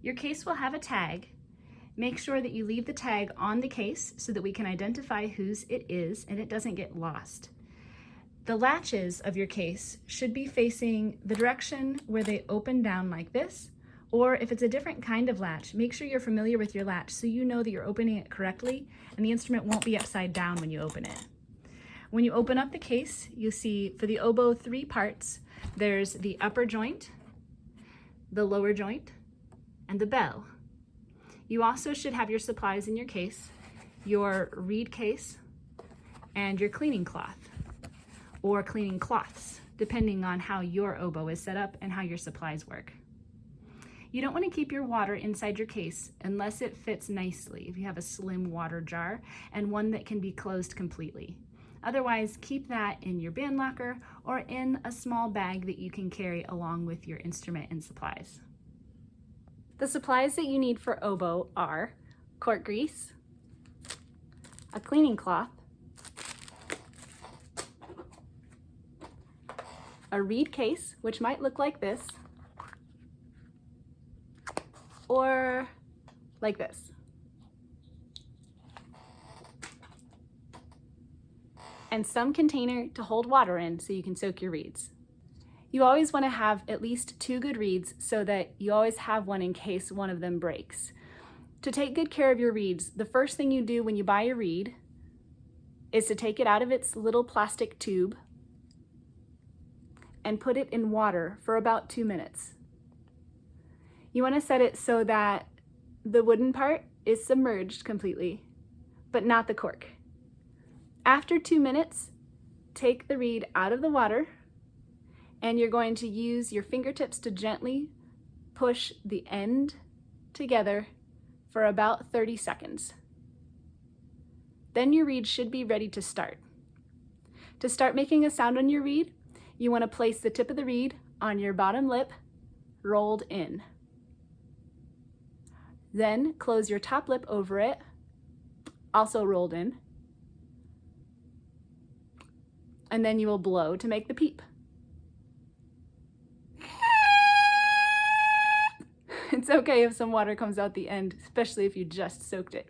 Your case will have a tag. Make sure that you leave the tag on the case so that we can identify whose it is and it doesn't get lost. The latches of your case should be facing the direction where they open down like this, or if it's a different kind of latch, make sure you're familiar with your latch so you know that you're opening it correctly and the instrument won't be upside down when you open it. When you open up the case, you'll see for the oboe 3 parts. There's the upper joint, the lower joint, and the bell. You also should have your supplies in your case, your reed case, and your cleaning cloth, or cleaning cloths, depending on how your oboe is set up and how your supplies work. You don't want to keep your water inside your case unless it fits nicely, if you have a slim water jar and one that can be closed completely. Otherwise, keep that in your band locker or in a small bag that you can carry along with your instrument and supplies. The supplies that you need for oboe are cork grease, a cleaning cloth, a reed case, which might look like this, or like this. And some container to hold water in so you can soak your reeds. You always want to have at least 2 good reeds so that you always have one in case one of them breaks. To take good care of your reeds, the first thing you do when you buy a reed is to take it out of its little plastic tube and put it in water for about 2 minutes. You want to set it so that the wooden part is submerged completely, but not the cork. After 2 minutes, take the reed out of the water and you're going to use your fingertips to gently push the end together for about 30 seconds. Then your reed should be ready to start. To start making a sound on your reed, you want to place the tip of the reed on your bottom lip, rolled in. Then close your top lip over it, also rolled in. And then you will blow to make the peep. It's okay if some water comes out the end, especially if you just soaked it.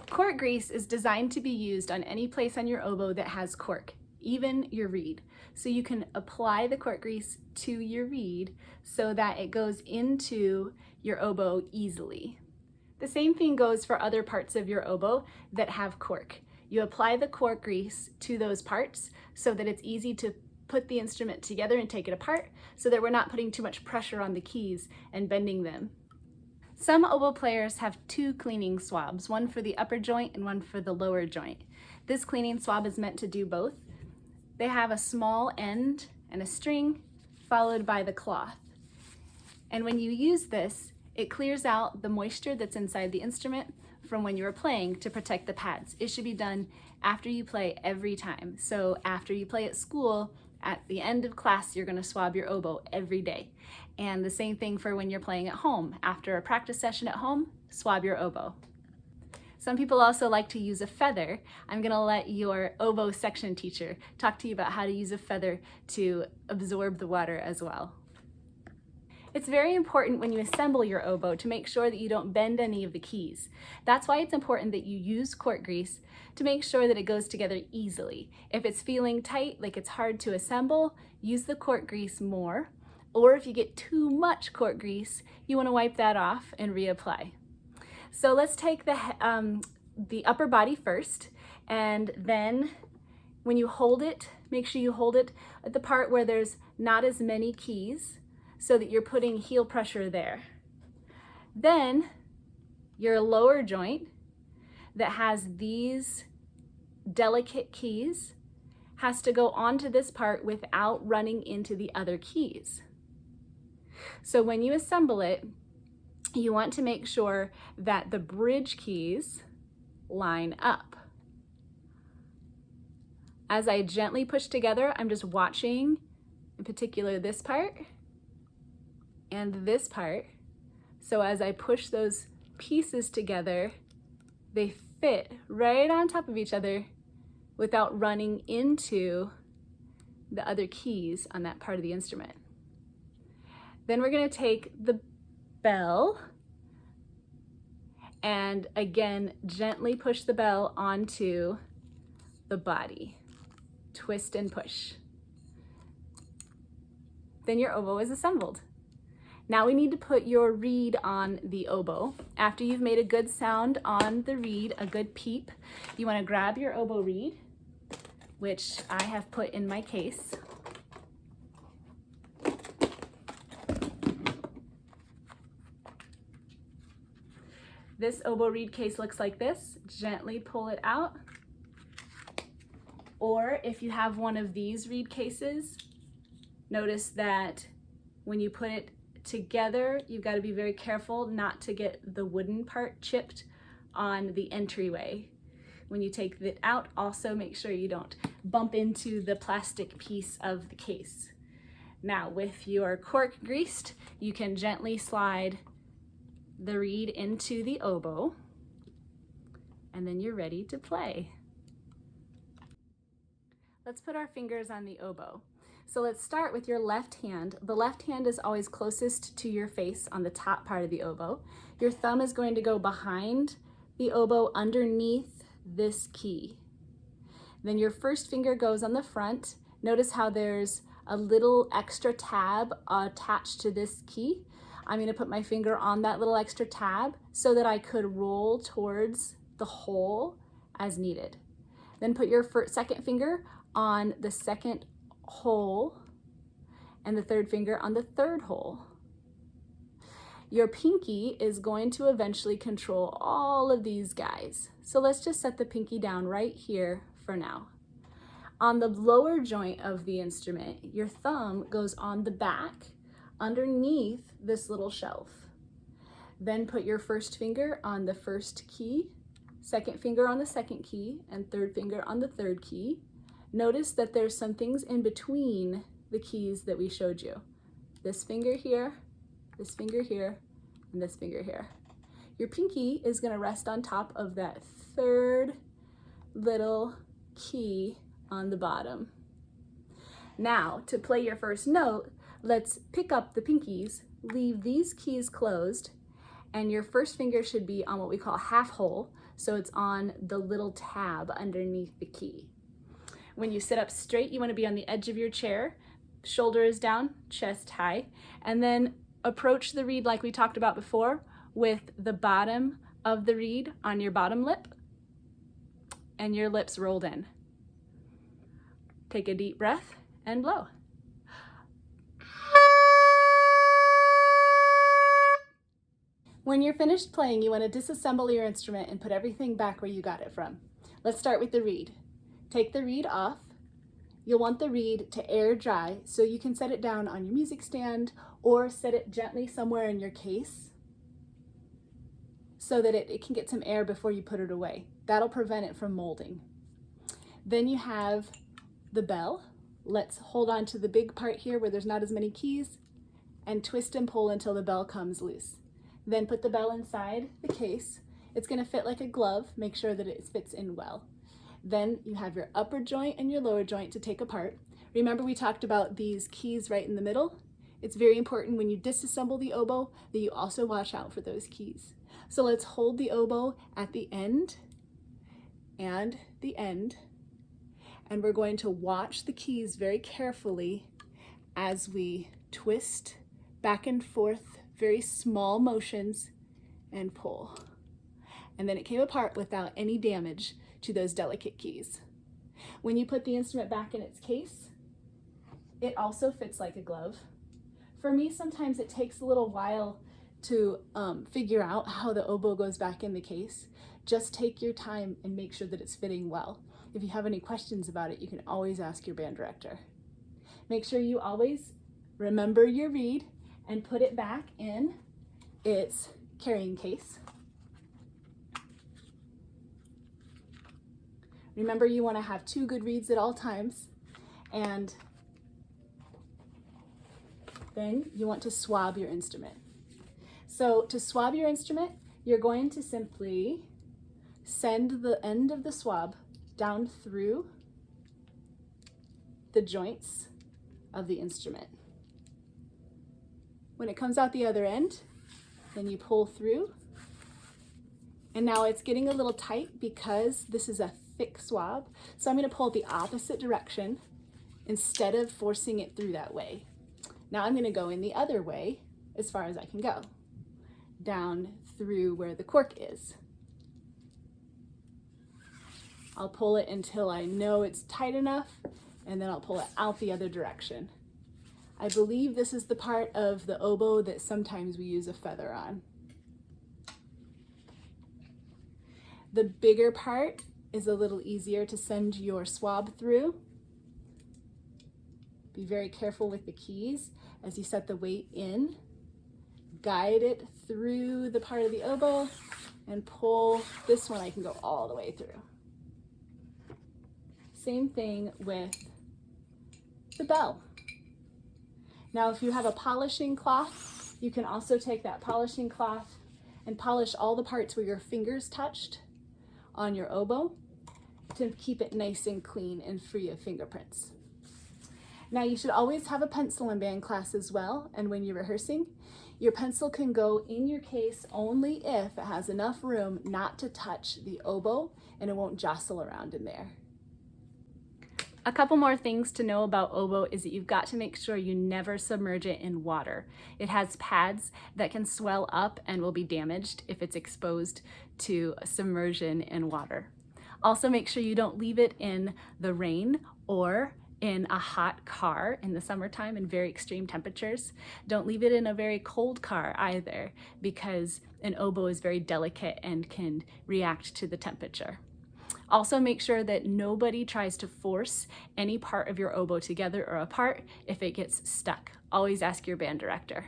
Cork grease is designed to be used on any place on your oboe that has cork, even your reed. So you can apply the cork grease to your reed so that it goes into your oboe easily. The same thing goes for other parts of your oboe that have cork. You apply the cork grease to those parts so that it's easy to put the instrument together and take it apart so that we're not putting too much pressure on the keys and bending them. Some oboe players have 2 cleaning swabs, one for the upper joint and one for the lower joint. This cleaning swab is meant to do both. They have a small end and a string followed by the cloth. And when you use this, it clears out the moisture that's inside the instrument from when you were playing to protect the pads. It should be done after you play every time. So after you play at school, at the end of class, you're going to swab your oboe every day. And the same thing for when you're playing at home. After a practice session at home, swab your oboe. Some people also like to use a feather. I'm going to let your oboe section teacher talk to you about how to use a feather to absorb the water as well. It's very important when you assemble your oboe to make sure that you don't bend any of the keys. That's why it's important that you use cork grease to make sure that it goes together easily. If it's feeling tight, like it's hard to assemble, use the cork grease more. Or if you get too much cork grease, you want to wipe that off and reapply. So let's take the upper body first, and then when you hold it, make sure you hold it at the part where there's not as many keys, so that you're putting heel pressure there. Then your lower joint that has these delicate keys has to go onto this part without running into the other keys. So when you assemble it, you want to make sure that the bridge keys line up. As I gently push together, I'm just watching, in particular this part and this part. So as I push those pieces together, they fit right on top of each other without running into the other keys on that part of the instrument. Then we're going to take the bell and again gently push the bell onto the body. Twist and push. Then your oboe is assembled. Now we need to put your reed on the oboe. After you've made a good sound on the reed, a good peep, you want to grab your oboe reed, which I have put in my case. This oboe reed case looks like this. Gently pull it out. Or if you have one of these reed cases, notice that when you put it together, you've got to be very careful not to get the wooden part chipped on the entryway. When you take it out, also make sure you don't bump into the plastic piece of the case. Now with your cork greased, you can gently slide the reed into the oboe, and then you're ready to play. Let's put our fingers on the oboe. So let's start with your left hand. The left hand is always closest to your face on the top part of the oboe. Your thumb is going to go behind the oboe underneath this key. Then your first finger goes on the front. Notice how there's a little extra tab attached to this key. I'm going to put my finger on that little extra tab so that I could roll towards the hole as needed. Then put your second finger on the second hole and the third finger on the third hole. Your pinky is going to eventually control all of these guys. So let's just set the pinky down right here for now. On the lower joint of the instrument, your thumb goes on the back underneath this little shelf. Then put your first finger on the first key, second finger on the second key, and third finger on the third key. Notice that there's some things in between the keys that we showed you. This finger here, and this finger here. Your pinky is going to rest on top of that third little key on the bottom. Now, to play your first note, let's pick up the pinkies, leave these keys closed, and your first finger should be on what we call half hole, so it's on the little tab underneath the key. When you sit up straight, you want to be on the edge of your chair, shoulders down, chest high, and then approach the reed like we talked about before with the bottom of the reed on your bottom lip and your lips rolled in. Take a deep breath and blow. When you're finished playing, you want to disassemble your instrument and put everything back where you got it from. Let's start with the reed. Take the reed off. You'll want the reed to air dry, so you can set it down on your music stand or set it gently somewhere in your case so that it can get some air before you put it away. That'll prevent it from molding. Then you have the bell. Let's hold on to the big part here where there's not as many keys and twist and pull until the bell comes loose. Then put the bell inside the case. It's going to fit like a glove. Make sure that it fits in well. Then you have your upper joint and your lower joint to take apart. Remember we talked about these keys right in the middle? It's very important when you disassemble the oboe that you also watch out for those keys. So let's hold the oboe at the end and the end, and we're going to watch the keys very carefully as we twist back and forth, very small motions, and pull. And then it came apart without any damage to those delicate keys. When you put the instrument back in its case, it also fits like a glove. For me, sometimes it takes a little while to figure out how the oboe goes back in the case. Just take your time and make sure that it's fitting well. If you have any questions about it, you can always ask your band director. Make sure you always remember your reed and put it back in its carrying case. Remember, you want to have 2 good reeds at all times, and then you want to swab your instrument. So to swab your instrument, you're going to simply send the end of the swab down through the joints of the instrument. When it comes out the other end, then you pull through. And now it's getting a little tight because this is a thick swab. So I'm going to pull the opposite direction instead of forcing it through that way. Now I'm going to go in the other way as far as I can go, down through where the cork is. I'll pull it until I know it's tight enough, and then I'll pull it out the other direction. I believe this is the part of the oboe that sometimes we use a feather on. The bigger part is a little easier to send your swab through. Be very careful with the keys as you set the weight in. Guide it through the part of the oboe and pull. This one I can go all the way through. Same thing with the bell. Now, if you have a polishing cloth, you can also take that polishing cloth and polish all the parts where your fingers touched on your oboe to keep it nice and clean and free of fingerprints. Now, you should always have a pencil in band class as well, and when you're rehearsing, your pencil can go in your case only if it has enough room not to touch the oboe and it won't jostle around in there. A couple more things to know about oboe is that you've got to make sure you never submerge it in water. It has pads that can swell up and will be damaged if it's exposed to submersion in water. Also, make sure you don't leave it in the rain or in a hot car in the summertime in very extreme temperatures. Don't leave it in a very cold car either, because an oboe is very delicate and can react to the temperature. Also, make sure that nobody tries to force any part of your oboe together or apart if it gets stuck. Always ask your band director.